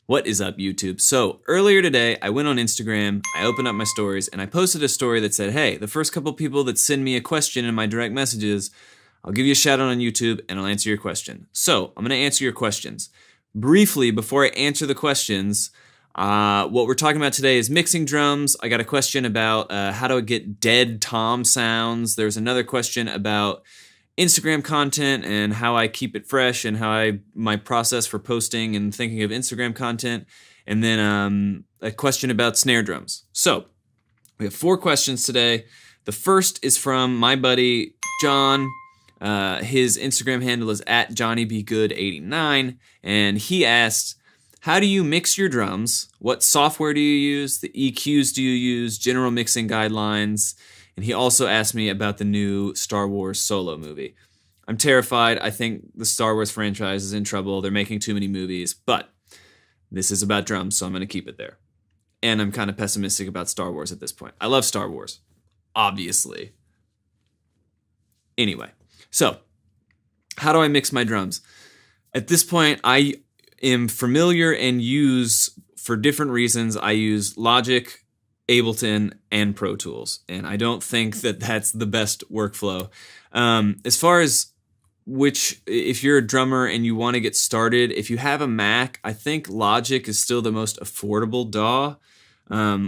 What is up, YouTube? So earlier today, I went on Instagram, I opened up my stories, and I posted a story that said, hey, the first couple people that send me a question in my direct messages, I'll give you a shout out on YouTube and I'll answer your question. So I'm gonna answer your questions. Briefly, before I answer the questions, what we're talking about today is mixing drums. I got a question about how to get dead tom sounds. There's another question about Instagram content and how I keep it fresh and my process for posting and thinking of Instagram content, and then a question about snare drums. So we have 4 questions today. The first is from my buddy John. His Instagram handle is @JohnnyBeGood89, and he asked, how do you mix your drums? What software do you use? The EQs do you use? General mixing guidelines? And he also asked me about the new Star Wars Solo movie. I'm terrified. I think the Star Wars franchise is in trouble. They're making too many movies, but this is about drums, so I'm going to keep it there. And I'm kind of pessimistic about Star Wars at this point. I love Star Wars, obviously. Anyway, so how do I mix my drums? At this point, I am familiar and use, for different reasons, I use Logic, Ableton, and Pro Tools, and I don't think that that's the best workflow. As far as if you're a drummer and you want to get started, if you have a Mac, I think Logic is still the most affordable DAW,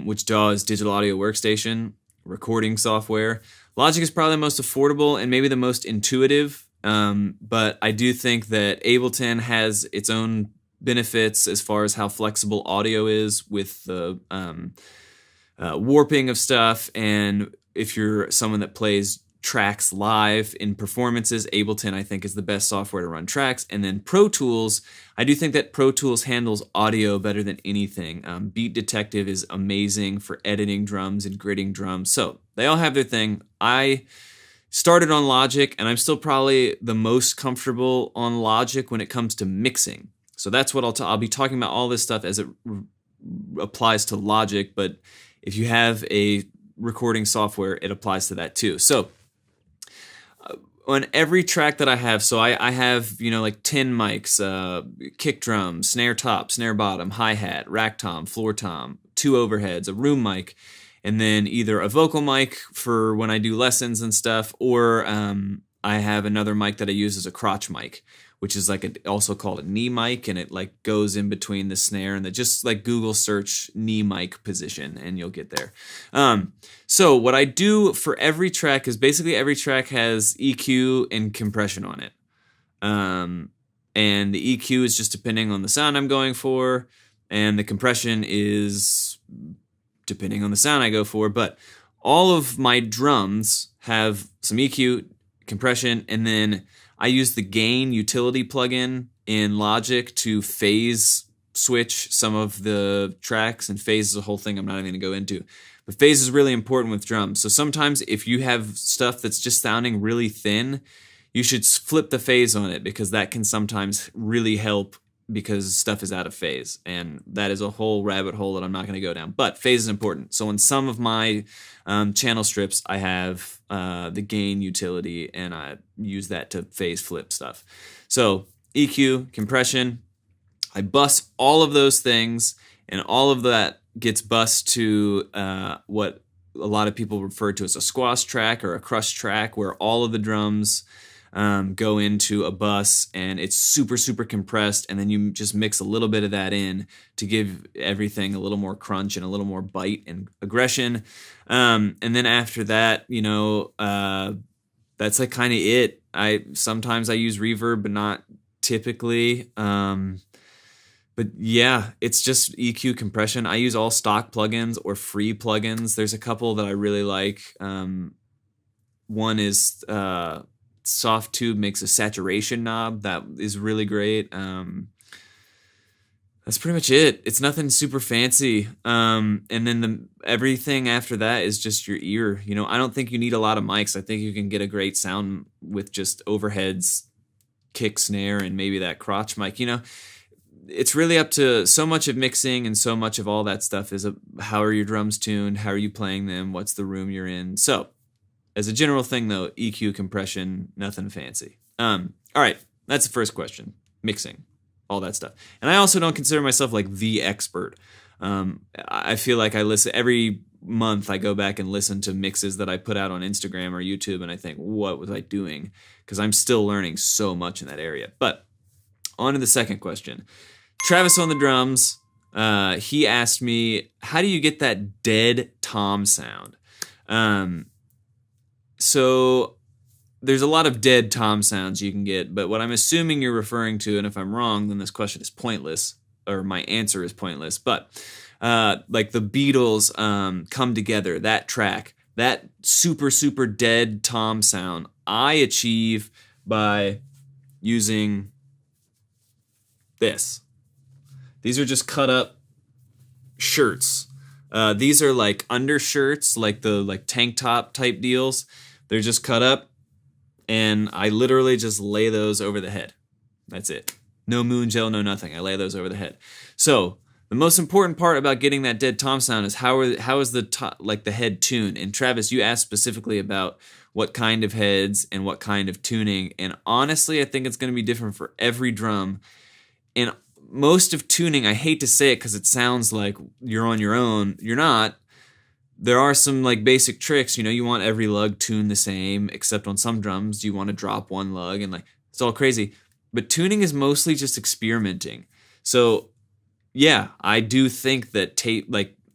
which DAW is Digital Audio Workstation, recording software. Logic is probably the most affordable and maybe the most intuitive, but I do think that Ableton has its own benefits as far as how flexible audio is with the warping of stuff, and if you're someone that plays tracks live in performances, Ableton I think is the best software to run tracks. And then Pro Tools, I do think that Pro Tools handles audio better than anything. Beat Detective is amazing for editing drums and gridding drums, so they all have their thing. I started on Logic, and I'm still probably the most comfortable on Logic when it comes to mixing. So that's what I'll be talking about all this stuff as it applies to Logic, but if you have a recording software, it applies to that too. So on every track that I have, so I have, like 10 mics, kick drum, snare top, snare bottom, hi-hat, rack tom, floor tom, 2 overheads, a room mic, and then either a vocal mic for when I do lessons and stuff, or I have another mic that I use as a crotch mic, which is also called a knee mic, and it goes in between the snare and just Google search knee mic position and you'll get there. So what I do for every track is basically every track has EQ and compression on it. And the EQ is just depending on the sound I'm going for, and the compression is depending on the sound I go for, but all of my drums have some EQ, compression, and then I use the gain utility plugin in Logic to phase switch some of the tracks, and phase is a whole thing I'm not even going to go into. But phase is really important with drums. So sometimes if you have stuff that's just sounding really thin, you should flip the phase on it, because that can sometimes really help because stuff is out of phase. And that is a whole rabbit hole that I'm not going to go down. But phase is important. So in some of my channel strips, I have the gain utility, and I use that to phase flip stuff. So EQ, compression, I bus all of those things, and all of that gets bussed to what a lot of people refer to as a squash track or a crush track, where all of the drums go into a bus, and it's super, super compressed, and then you just mix a little bit of that in to give everything a little more crunch and a little more bite and aggression. And then after that, that's kind of it. Sometimes I use reverb, but not typically. But yeah, it's just EQ, compression. I use all stock plugins or free plugins. There's a couple that I really like. One is Soft Tube makes a saturation knob that is really great. That's pretty much it. It's nothing super fancy. And then everything after that is just your ear. I don't think you need a lot of mics. I think you can get a great sound with just overheads, kick, snare, and maybe that crotch mic. It's really up to, so much of mixing and so much of all that stuff is how are your drums tuned? How are you playing them? What's the room you're in? So as a general thing though, EQ, compression, nothing fancy. All right, that's the first question, mixing. all that stuff. And I also don't consider myself like the expert. I feel like I listen every month. I go back and listen to mixes that I put out on Instagram or YouTube, and I think, what was I doing? Because I'm still learning so much in that area. But on to the second question. Travis on the drums, he asked me, how do you get that dead tom sound? So there's a lot of dead tom sounds you can get, but what I'm assuming you're referring to, and if I'm wrong, then this question is pointless, or my answer is pointless, but like the Beatles, Come Together, that track, that super, super dead tom sound, I achieve by using this. These are just cut up shirts. These are like undershirts, like the tank top type deals. They're just cut up, and I literally just lay those over the head. That's it. No moon gel, no nothing. I lay those over the head. So the most important part about getting that dead tom sound is how is the head tuned. And Travis, you asked specifically about what kind of heads and what kind of tuning. And honestly, I think it's going to be different for every drum. And most of tuning, I hate to say it because it sounds like you're on your own. You're not. There are some like basic tricks. You want every lug tuned the same, except on some drums you want to drop one lug, and like it's all crazy. But tuning is mostly just experimenting. So yeah, I do think that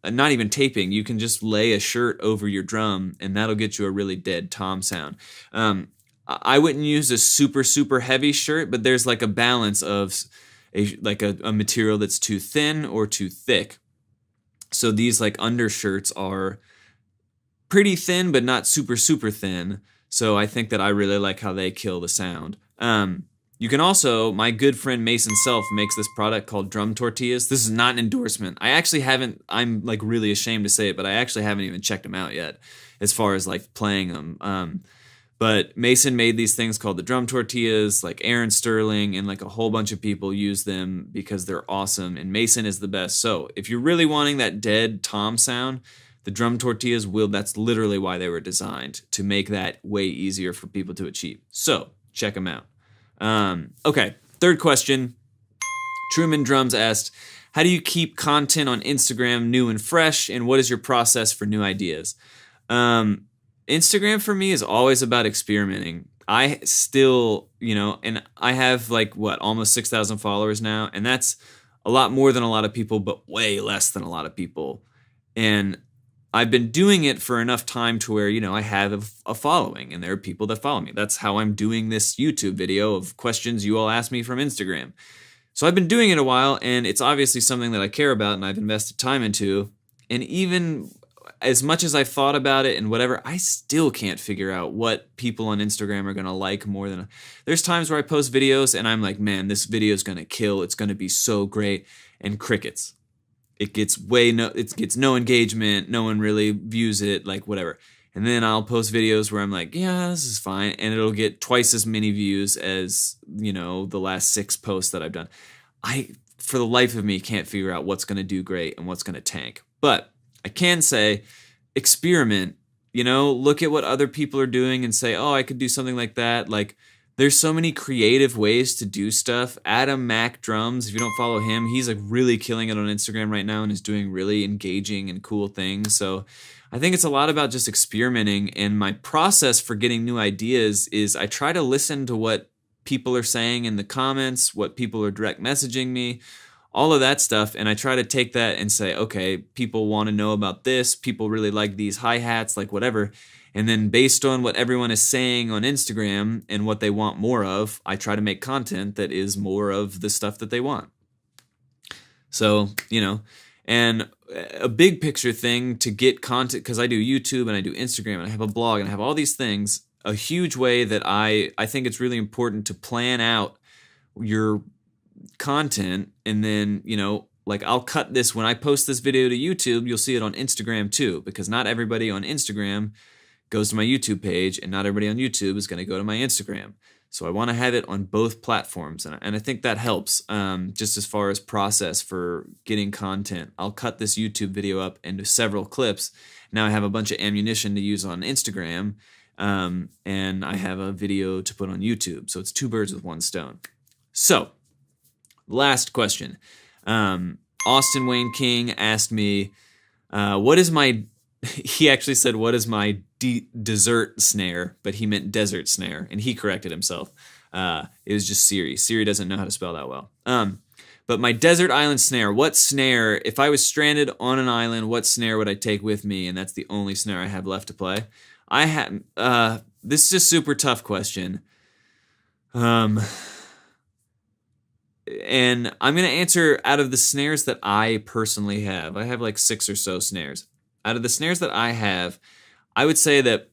not even taping, you can just lay a shirt over your drum and that'll get you a really dead tom sound. I wouldn't use a super, super heavy shirt, but there's like a balance of a material that's too thin or too thick. So these like undershirts are pretty thin, but not super, super thin. So I think that I really like how they kill the sound. You can also, my good friend Mason Self makes this product called drum tortillas. This is not an endorsement. I'm like really ashamed to say it, but I actually haven't even checked them out yet as far as like playing them. But Mason made these things called the drum tortillas, like Aaron Sterling and like a whole bunch of people use them because they're awesome, and Mason is the best. So if you're really wanting that dead tom sound, the drum tortillas that's literally why they were designed, to make that way easier for people to achieve. So check them out. Okay, third question. Truman Drums asked, how do you keep content on Instagram new and fresh, and what is your process for new ideas? Instagram for me is always about experimenting. I still, and I have like almost 6,000 followers now, and that's a lot more than a lot of people, but way less than a lot of people. And I've been doing it for enough time to where, I have a following, and there are people that follow me. That's how I'm doing this YouTube video of questions you all ask me from Instagram. So I've been doing it a while, and it's obviously something that I care about and I've invested time into. And even as much as I've thought about it and whatever, I still can't figure out what people on Instagram are going to like more than... There's times where I post videos and I'm like, man, this video is going to kill. It's going to be so great. And crickets. It gets no engagement. No one really views it, like whatever. And then I'll post videos where I'm like, yeah, this is fine. And it'll get twice as many views as, the last 6 posts that I've done. I, for the life of me, can't figure out what's going to do great and what's going to tank. But I can say, experiment, look at what other people are doing and say, oh, I could do something like that. Like, there's so many creative ways to do stuff. Adam Mack Drums, if you don't follow him, he's like really killing it on Instagram right now and is doing really engaging and cool things. So I think it's a lot about just experimenting. And my process for getting new ideas is I try to listen to what people are saying in the comments, what people are direct messaging me, all of that stuff. And I try to take that and say, okay, people want to know about this. People really like these hi-hats, like whatever. And then based on what everyone is saying on Instagram and what they want more of, I try to make content that is more of the stuff that they want. So, and a big picture thing to get content, because I do YouTube and I do Instagram and I have a blog and I have all these things, a huge way that I think it's really important to plan out your content. And then, like I'll cut this, when I post this video to YouTube, you'll see it on Instagram too, because not everybody on Instagram goes to my YouTube page, and not everybody on YouTube is going to go to my Instagram. So I want to have it on both platforms, and I think that helps just as far as process for getting content. I'll cut this YouTube video up into several clips. Now I have a bunch of ammunition to use on Instagram, and I have a video to put on YouTube. So it's 2 birds with 1 stone. So last question. Austin Wayne King asked me, what is my, he actually said, what is my dessert snare, but he meant desert snare, and he corrected himself. It was just Siri. Siri doesn't know how to spell that well. But my desert island snare, what snare, if I was stranded on an island, what snare would I take with me? And that's the only snare I have left to play. This is a super tough question. And I'm going to answer out of the snares that I personally have. I have like 6 or so snares. Out of the snares that I have, I would say that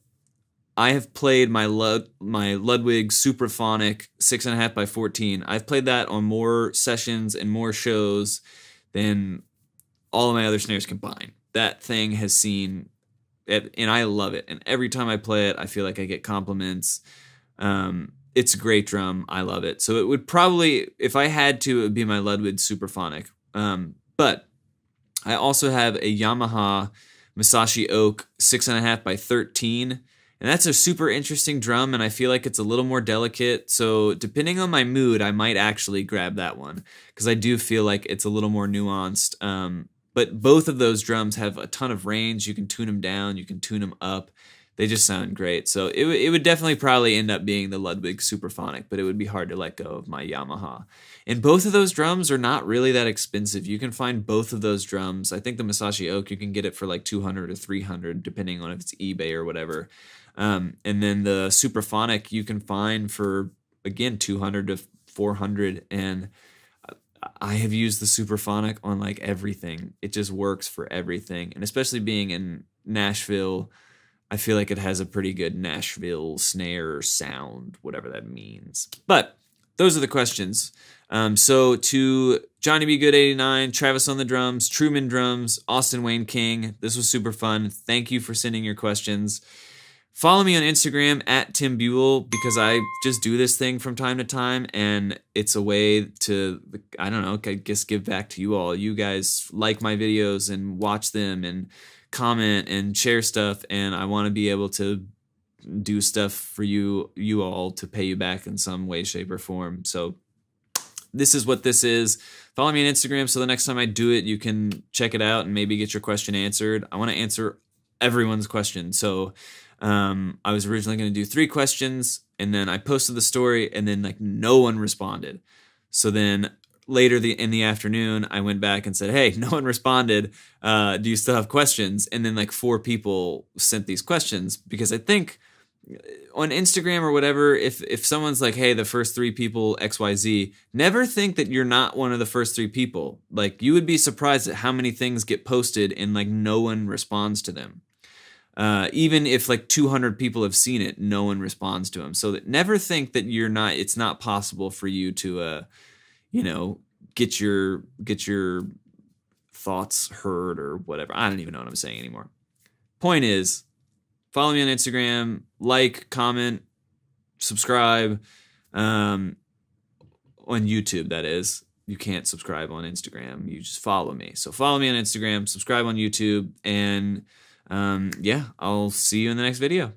I have played my Ludwig Supraphonic 6.5x14. I've played that on more sessions and more shows than all of my other snares combined. That thing has seen, and I love it. And every time I play it, I feel like I get compliments. It's a great drum. I love it. So it would probably, if I had to, it would be my Ludwig Supraphonic. But I also have a Yamaha Musashi Oak 6.5x13. And that's a super interesting drum, and I feel like it's a little more delicate. So depending on my mood, I might actually grab that one because I do feel like it's a little more nuanced. But both of those drums have a ton of range. You can tune them down. You can tune them up. They just sound great. So it would definitely probably end up being the Ludwig Supraphonic, but it would be hard to let go of my Yamaha. And both of those drums are not really that expensive. You can find both of those drums. I think the Musashi Oak, you can get it for like $200 or $300, depending on if it's eBay or whatever. And then the Supraphonic you can find for, again, $200 to $400. And I have used the Supraphonic on like everything. It just works for everything. And especially being in Nashville, I feel like it has a pretty good Nashville snare sound, whatever that means. But those are the questions. So to Johnny B. Good 89, Travis on the drums, Truman drums, Austin Wayne King, this was super fun. Thank you for sending your questions. Follow me on Instagram at Tim Buell because I just do this thing from time to time, and it's a way to, I don't know, I guess give back to you all. You guys like my videos and watch them and comment and share stuff, and I want to be able to do stuff for you all to pay you back in some way, shape, or form. So this is what this is. Follow me on Instagram so the next time I do it, you can check it out and maybe get your question answered. I want to answer everyone's question. So I was originally going to do 3 questions, and then I posted the story, and then like no one responded. So then later in the afternoon, I went back and said, hey, no one responded. Do you still have questions? And then like 4 people sent these questions because I think on Instagram or whatever, if someone's like, hey, the first 3 people XYZ, never think that you're not one of the first 3 people. Like you would be surprised at how many things get posted and like no one responds to them. Even if like 200 people have seen it, no one responds to them. So that never think that it's not possible for you to, get your thoughts heard or whatever. I don't even know what I'm saying anymore. Point is, follow me on Instagram, like, comment, subscribe, on YouTube, that is. You can't subscribe on Instagram. You just follow me. So follow me on Instagram, subscribe on YouTube, and yeah, I'll see you in the next video.